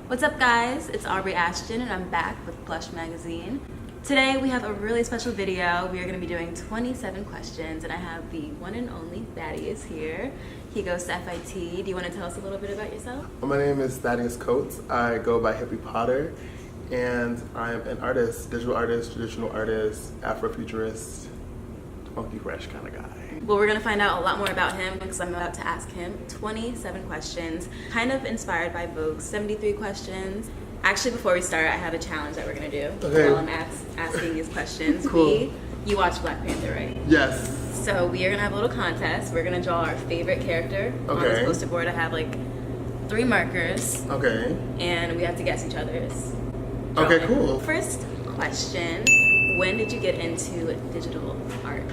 What's up guys, it's Aubree Ashton and I'm back with Blush Magazine. Today we have a really special video. We are going to be doing 27 questions and I have the one and only Thaddeus here. He goes to FIT. Do you want to tell us a little bit about yourself? My name is Thaddeus Coates. I go by Hippy and I'm an artist, digital artist, traditional artist, Afrofuturist, funky fresh kind of guy. Well, we're going to find out a lot more about him because I'm about to ask him 27 questions, kind of inspired by Vogue's 73 questions. Actually, before we start, I have a challenge that we're going to do while I'm asking these questions. Cool. You watch Black Panther, right? Yes. So we are going to have a little contest. We're going to draw our favorite character. On this poster board, I have like 3 markers. Okay. And we have to guess each other's. Okay, cool. First question, when did you get into digital art?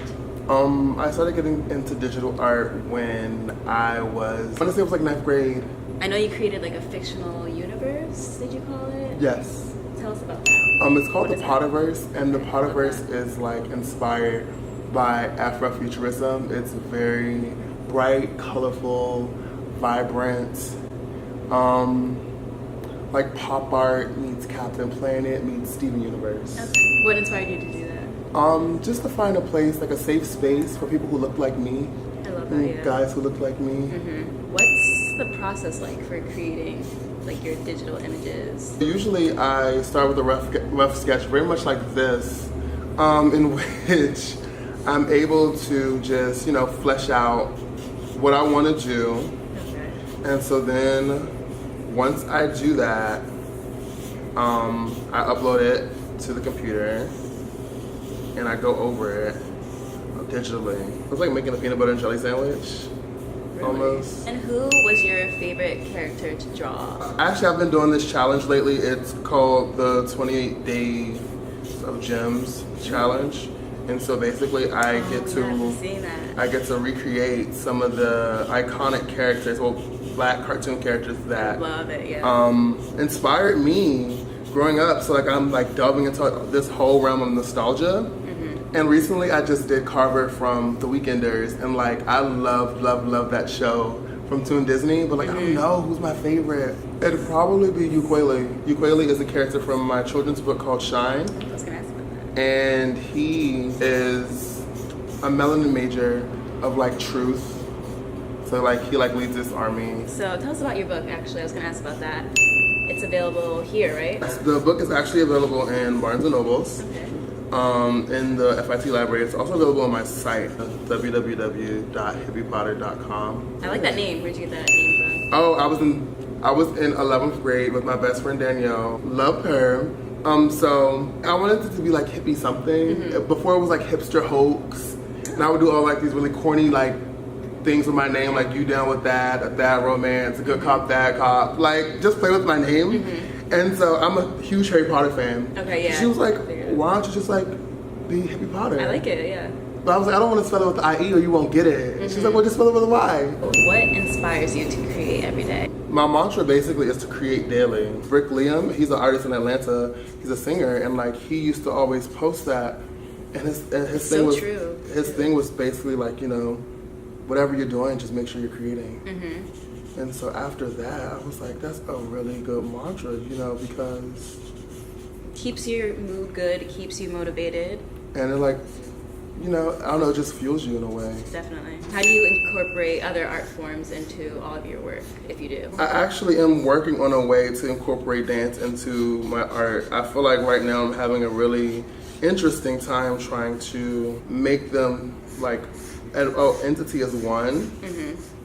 I started getting into digital art when I want to say it was like 9th grade. I know you created like a fictional universe, did you call it? Yes. Tell us about that. It's called the Potterverse, and the Potterverse is like inspired by Afrofuturism. It's very bright, colorful, vibrant, like pop art meets Captain Planet meets Steven Universe. Okay. What inspired you to do that? Just to find a place, like a safe space for people who look like me. I love that, yeah. Guys who look like me. What's the process like for creating like your digital images? Usually I start with a rough sketch, very much like this, in which I'm able to just, flesh out what I want to do. Okay. And so then once I do that, I upload it to the computer and I go over it digitally. It's like making a peanut butter and jelly sandwich, almost. And who was your favorite character to draw? Actually, I've been doing this challenge lately. It's called the 28 Days of Gems Challenge. And so basically I get to recreate some of the iconic characters, well, Black cartoon characters that love it, yeah. Inspired me growing up. So like I'm like delving into this whole realm of nostalgia. And recently I just did Carver from The Weekenders, and like I love that show from Toon Disney, but like I don't know who's my favorite. It'd probably be Ukulele. Ukulele is a character from my children's book called Shine. I was gonna ask about that. And he is a melanin major of like truth. So like he like leads this army. So tell us about your book. Actually, I was gonna ask about that. It's available here, right? The book is actually available in Barnes & Nobles. Okay. In the FIT library. It's also available on my site, www.hippypotter.com. I like that name. Where'd you get that name from? Oh, I was in 11th grade with my best friend Danielle. Love her. So I wanted it to be like hippie something. Before it was like hipster hoax, and I would do all like these really corny like things with my name, like You Down With That, A Bad Romance, A Good Cop, Bad Cop, like just play with my name. And so I'm a huge Harry Potter fan. Okay, yeah. She was like, why don't you just like be Hippy Potter? I like it, yeah. But I was like, I don't want to spell it with the I-E or you won't get it. She's like, well, just spell it with a Y. What inspires you to create every day? My mantra basically is to create daily. Rick Liam, he's an artist in Atlanta. He's a singer, and like he used to always post that. And his thing was true. His thing was basically like, whatever you're doing, just make sure you're creating. And so after that, I was like, that's a really good mantra, because Keeps your mood good, keeps you motivated. And it like, I don't know, it just fuels you in a way. Definitely. How do you incorporate other art forms into all of your work, if you do? I actually am working on a way to incorporate dance into my art. I feel like right now I'm having a really interesting time trying to make them like an entity as one.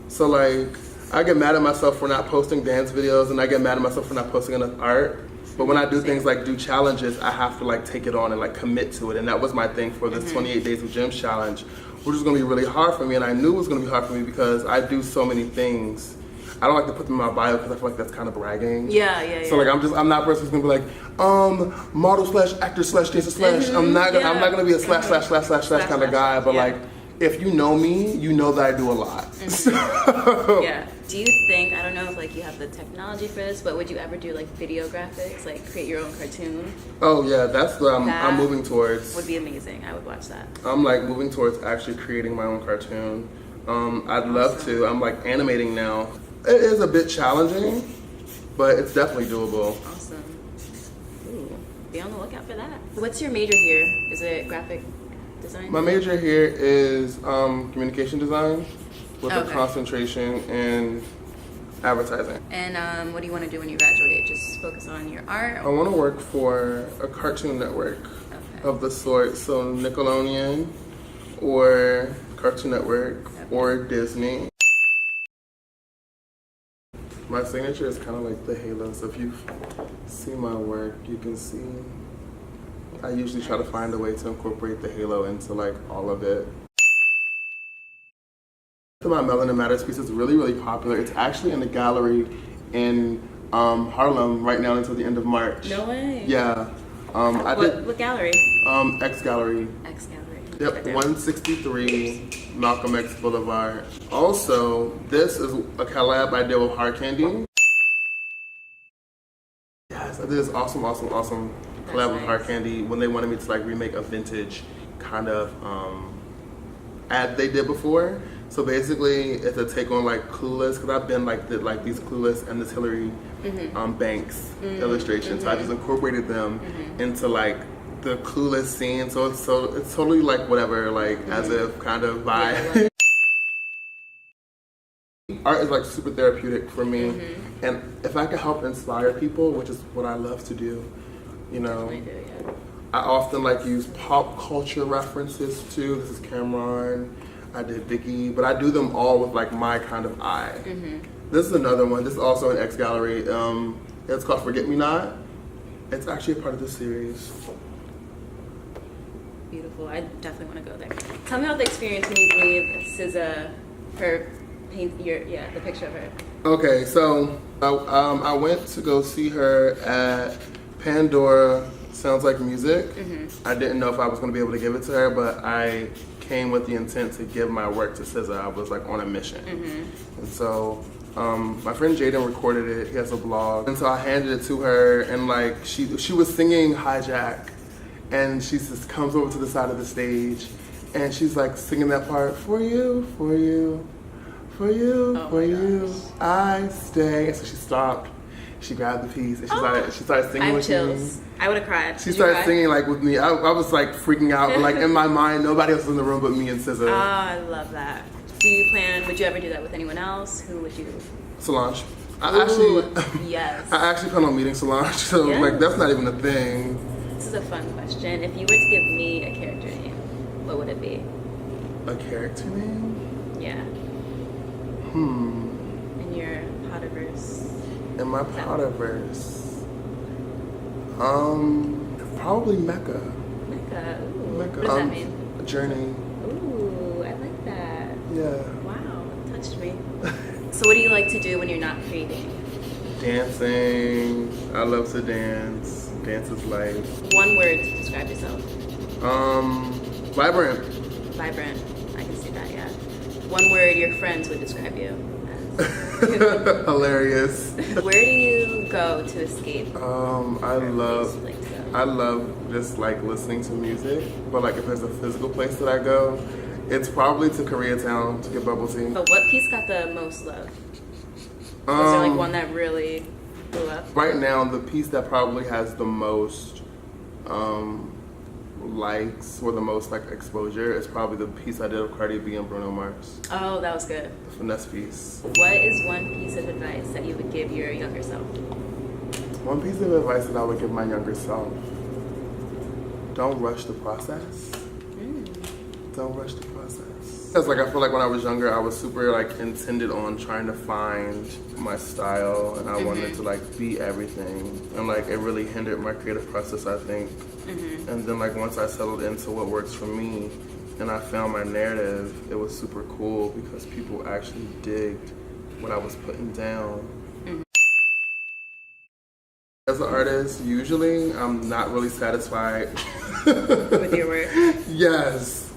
So like, I get mad at myself for not posting dance videos, and I get mad at myself for not posting enough art. But when I do things like do challenges, I have to like take it on and like commit to it. And that was my thing for this 28 Days of Gems challenge, which was gonna be really hard for me. And I knew it was gonna be hard for me because I do so many things. I don't like to put them in my bio because I feel like that's kind of bragging. Yeah. So like I'm not a person who's gonna be like, model slash actor slash dancer slash. I'm not gonna be a slash kind of guy. But like, if you know me, you know that I do a lot. Yeah. Do you think, I don't know if like you have the technology for this, but would you ever do like video graphics, like create your own cartoon? Oh yeah, that's what I'm moving towards. Would be amazing. I would watch that. I'm like moving towards actually creating my own cartoon. I'd love to. I'm like animating now. It is a bit challenging, but it's definitely doable. Awesome. Ooh, be on the lookout for that. What's your major here? Is it graphic design? My major here is communication design with a concentration in advertising. And what do you want to do when you graduate? Just focus on your art? I want to work for a cartoon network of the sort, so Nickelodeon or Cartoon Network or Disney. My signature is kind of like the halo, so if you see my work, you can see I usually try to find a way to incorporate the halo into like all of it. My Melanin Matters piece is really, really popular. It's actually in the gallery in Harlem right now until the end of March. No way. Yeah. What gallery? X Gallery. X Gallery. Yep, 163 Malcolm X Boulevard. Also, this is a collab I did with Hard Candy. Yes, I did this awesome collab with Hard Candy when they wanted me to like remake a vintage kind of ad they did before. So basically, it's a take on like Clueless, because I've been like did like these Clueless and this Hillary Banks illustrations. So I just incorporated them into like the Clueless scene. So it's totally like whatever, like as if kind of vibe. Art is like super therapeutic for me, and if I can help inspire people, which is what I love to do, you know. I often like use pop culture references too. This is Cameron. I did Vicky, but I do them all with like my kind of eye. This is another one. This is also an X Gallery. It's called Forget Me Not. It's actually a part of the series. Beautiful. I definitely want to go there. Tell me about the experience when you gave SZA her paint, the picture of her. Okay, so I went to go see her at Pandora Sounds Like Music. I didn't know if I was going to be able to give it to her, but I came with the intent to give my work to SZA. I was like on a mission. And so my friend Jaden recorded it. He has a blog. And so I handed it to her, and like she was singing Hijack, and she just comes over to the side of the stage and she's like singing that part, for you, for you, for you, for you, I stay. And so she stopped. She grabbed the piece and she started singing with chills. me. I would have cried. She started singing like with me. I was like freaking out. Like in my mind, nobody else was in the room but me and SZA. Oh, I love that. Would you ever do that with anyone else? Who would you? Solange. Yes. I actually plan on meeting Solange, so like that's not even a thing. This is a fun question. If you were to give me a character name, what would it be? A character name? Yeah. In your Potterverse. In my Potterverse. Probably Mecca. Mecca. Ooh. Mecca. What does that mean? A journey. Ooh, I like that. Yeah. Wow, it touched me. So what do you like to do when you're not creating? Dancing. I love to dance. Dance is life. One word to describe yourself. Vibrant. Vibrant. I can see that, yeah. One word your friends would describe you as. Hilarious. Where do you go to escape? I love just like listening to music, but like if there's a physical place that I go, it's probably to Koreatown to get bubble tea. But what piece got the most love? Was there like one that really blew up? Right now, the piece that probably has the most likes or the most like exposure is probably the piece I did of Cardi B and Bruno Mars. Oh, that was good. The finesse piece. What is one piece of advice that you would give your younger self? One piece of advice that I would give my younger self: don't rush the process. Don't rush the process. Because like I feel like when I was younger, I was super like intended on trying to find my style, and I wanted to like be everything, and like it really hindered my creative process, I think. And then like once I settled into what works for me, and I found my narrative, it was super cool because people actually digged what I was putting down. As an artist, usually I'm not really satisfied with your work. Yes.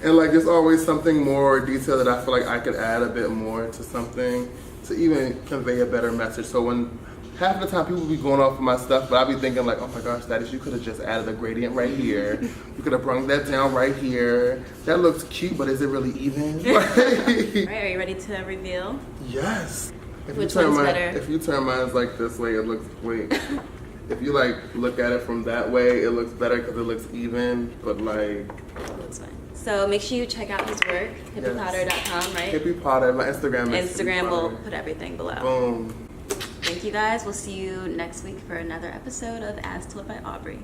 And like there's always something more detail that I feel like I could add a bit more to something to even convey a better message. So when half of the time people be going off of my stuff, but I be thinking like, oh my gosh, Thaddeus, you could have just added a gradient right here. You could have brought that down right here. That looks cute, but is it really even? All right, are you ready to reveal? Yes. Which one's better? If you turn mine like this way, it looks, wait. If you like look at it from that way, it looks better because it looks even, but like. That's fine. So make sure you check out his work, hippypotter.com, right? Hippy Potter, my Instagram is Instagram will put everything below. Boom. Thank you guys. We'll see you next week for another episode of As Told by Aubree.